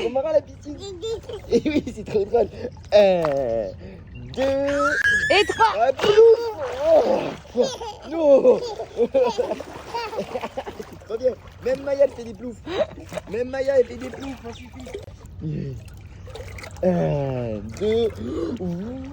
On marre à la piscine. Et oui, c'est trop drôle. 1, 2 et 3. Ah, plouf. Non. C'est trop bien. Même Maya, elle fait des ploufs. Même Maya, elle fait des ploufs. Ça suffit. 1, 2 Boum.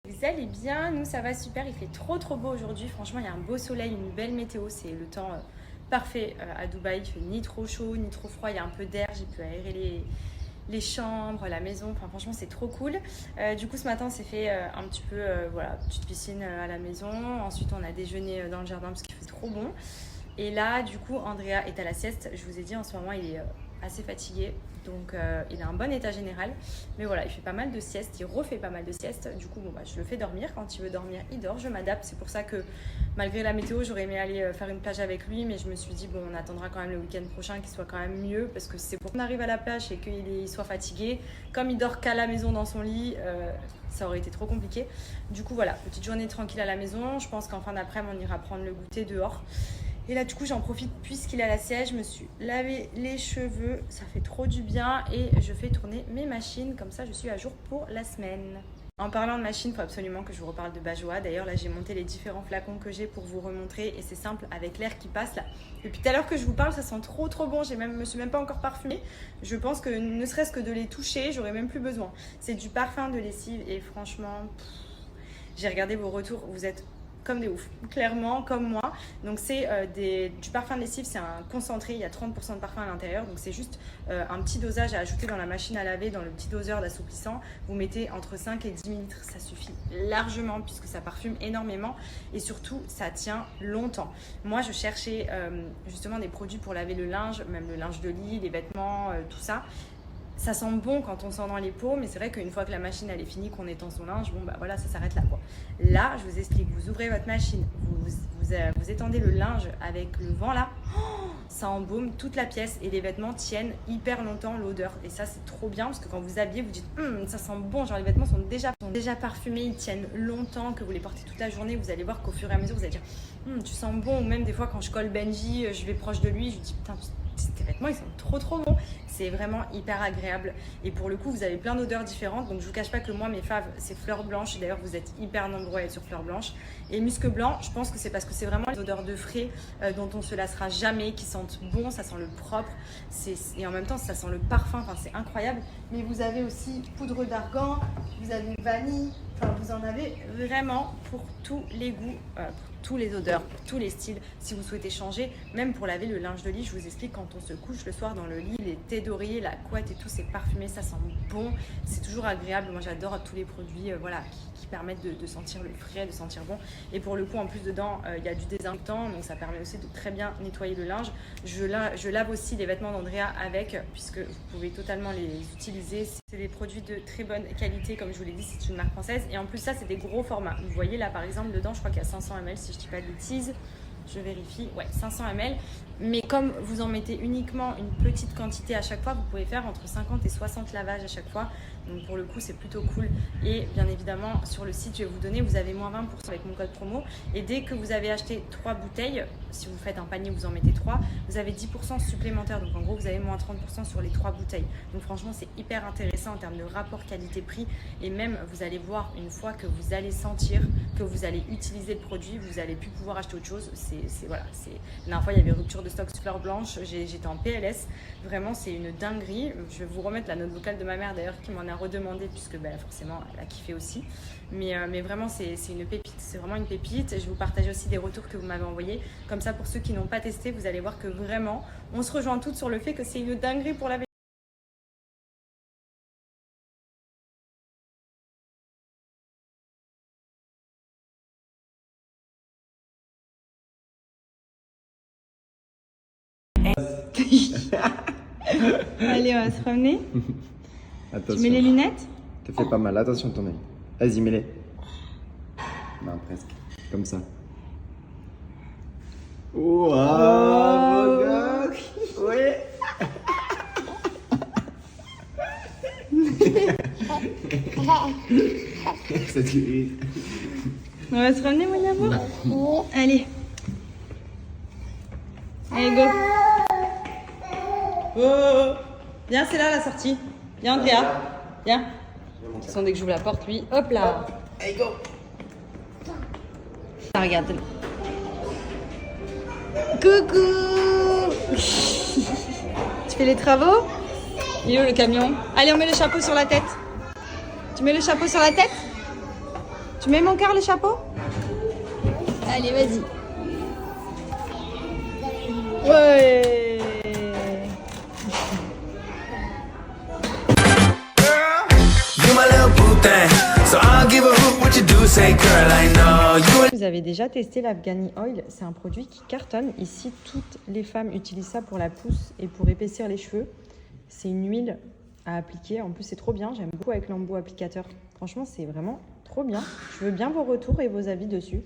Vous allez bien, nous ça va super, il fait trop beau aujourd'hui, franchement il y a un beau soleil, une belle météo, c'est le temps parfait à Dubaï, il fait ni trop chaud ni trop froid, il y a un peu d'air, j'ai pu aérer les chambres, la maison, enfin franchement c'est trop cool. Du coup ce matin on s'est fait un petit peu, voilà, petite piscine à la maison, ensuite on a déjeuné dans le jardin parce qu'il fait trop bon. Et là du coup Andrea est à la sieste, je vous ai dit en ce moment il est assez fatigué. Donc il a un bon état général, mais voilà, il fait pas mal de siestes, il refait pas mal de siestes. Du coup, bon, bah, je le fais dormir. Quand il veut dormir, il dort. Je m'adapte. C'est pour ça que malgré la météo, j'aurais aimé aller faire une plage avec lui, mais je me suis dit bon, on attendra quand même le week-end prochain qu'il soit quand même mieux, parce que c'est pour qu'on arrive à la plage et qu'il soit fatigué. Comme il dort qu'à la maison dans son lit, ça aurait été trop compliqué. Du coup, voilà, petite journée tranquille à la maison. Je pense qu'en fin d'après-midi, on ira prendre le goûter dehors. Et là, du coup, j'en profite puisqu'il est à la sieste. Je me suis lavé les cheveux. Ça fait trop du bien. Et je fais tourner mes machines. Comme ça, je suis à jour pour la semaine. En parlant de machines, il faut absolument que je vous reparle de Bajoa. D'ailleurs, là, j'ai monté les différents flacons que j'ai pour vous remontrer. Et c'est simple, avec l'air qui passe là. Depuis tout à l'heure que je vous parle, ça sent trop bon. Je me suis même pas encore parfumée. Je pense que ne serait-ce que de les toucher, j'aurais même plus besoin. C'est du parfum de lessive. Et franchement, j'ai regardé vos retours. Vous êtes comme des oufs, clairement, comme moi. Donc c'est du parfum de lessive, c'est un concentré, il y a 30% de parfum à l'intérieur. Donc c'est juste un petit dosage à ajouter dans la machine à laver, dans le petit doseur d'assouplissant. Vous mettez entre 5 et 10 ml, ça suffit largement puisque ça parfume énormément. Et surtout, ça tient longtemps. Moi, je cherchais justement des produits pour laver le linge, même le linge de lit, les vêtements, tout ça. Ça sent bon quand on sent dans les peaux, mais c'est vrai qu'une fois que la machine elle est finie, qu'on étend son linge, bon bah voilà, ça s'arrête là quoi. Là, je vous explique, vous ouvrez votre machine, vous étendez le linge avec le vent là, ça embaume toute la pièce et les vêtements tiennent hyper longtemps l'odeur. Et ça c'est trop bien parce que quand vous habillez, vous dites ça sent bon, genre les vêtements sont déjà parfumés, ils tiennent longtemps, que vous les portez toute la journée, vous allez voir qu'au fur et à mesure vous allez dire tu sens bon. Ou même des fois quand je colle Benji, je vais proche de lui, je lui dis putain tes vêtements ils sont trop bons. C'est vraiment hyper agréable et pour le coup vous avez plein d'odeurs différentes. Donc je vous cache pas que moi mes faves c'est fleur blanche. D'ailleurs vous êtes hyper nombreux à être sur fleur blanche et musc blanc. Je pense que c'est parce que c'est vraiment les odeurs de frais dont on se lassera jamais, qui sentent bon, ça sent le propre et en même temps ça sent le parfum, enfin c'est incroyable. Mais vous avez aussi poudre d'argan, vous avez vanille, enfin vous en avez vraiment pour tous les goûts, pour tous les odeurs, pour tous les styles. Si vous souhaitez changer, même pour laver le linge de lit, je vous explique, quand on se couche le soir dans le lit, les thés d'oreiller, la couette et tout, c'est parfumé, ça sent bon, c'est toujours agréable. Moi j'adore tous les produits voilà, qui permettent de sentir le frais, de sentir bon. Et pour le coup en plus dedans il y a du désinfectant, donc ça permet aussi de très bien nettoyer le linge. Je lave aussi les vêtements d'Andrea avec, puisque vous pouvez totalement les utiliser. C'est des produits de très bonne qualité, comme je vous l'ai dit, c'est une marque française. Et en plus ça c'est des gros formats. Vous voyez là par exemple dedans je crois qu'il y a 500 ml si je dis pas de bêtises. Je vérifie, ouais, 500 ml. Mais comme vous en mettez uniquement une petite quantité à chaque fois, vous pouvez faire entre 50 et 60 lavages à chaque fois. Donc pour le coup, c'est plutôt cool. Et bien évidemment, sur le site, je vais vous donner, vous avez moins 20% avec mon code promo. Et dès que vous avez acheté 3 bouteilles, si vous faites un panier, vous en mettez 3, vous avez 10% supplémentaire. Donc en gros, vous avez moins 30% sur les 3 bouteilles. Donc franchement, c'est hyper intéressant en termes de rapport qualité-prix. Et même, vous allez voir, une fois que vous allez sentir, que vous allez utiliser le produit, vous allez plus pouvoir acheter autre chose. Voilà, la dernière fois, il y avait rupture de stock fleur blanche. J'étais en PLS. Vraiment, c'est une dinguerie. Je vais vous remettre la note vocale de ma mère d'ailleurs qui m'en a redemandé, puisque forcément, elle a kiffé aussi. Mais vraiment, c'est une pépite. C'est vraiment une pépite. Je vais vous partager aussi des retours que vous m'avez envoyés. Comme ça, pour ceux qui n'ont pas testé, vous allez voir que vraiment, on se rejoint toutes sur le fait que c'est une dinguerie pour la Allez, on va se promener. Attention. Tu mets les lunettes? Te fais pas mal, attention ton œil. Vas-y, mets-les. Non, presque. Comme ça. Wow, beau gosse. Ouais. Ça te rire. On va se ramener, mon amour? Allez. Allez, go. Oh. Viens, c'est là la sortie. Viens, Andrea. Viens. De toute façon, dès que j'ouvre la porte, lui, hop là. Allez, go. Ah, regarde. Coucou. Tu fais les travaux? Il est où le camion? Allez, on met le chapeau sur la tête. Tu mets le chapeau sur la tête? Tu mets mon cœur le chapeau? Allez, vas-y. Ouais. Vous avez déjà testé l'Afghani Oil? C'est un produit qui cartonne. Ici, toutes les femmes utilisent ça pour la pousse et pour épaissir les cheveux. C'est une huile à appliquer. En plus, c'est trop bien. J'aime beaucoup avec l'embout applicateur. Franchement, c'est vraiment trop bien. Je veux bien vos retours et vos avis dessus.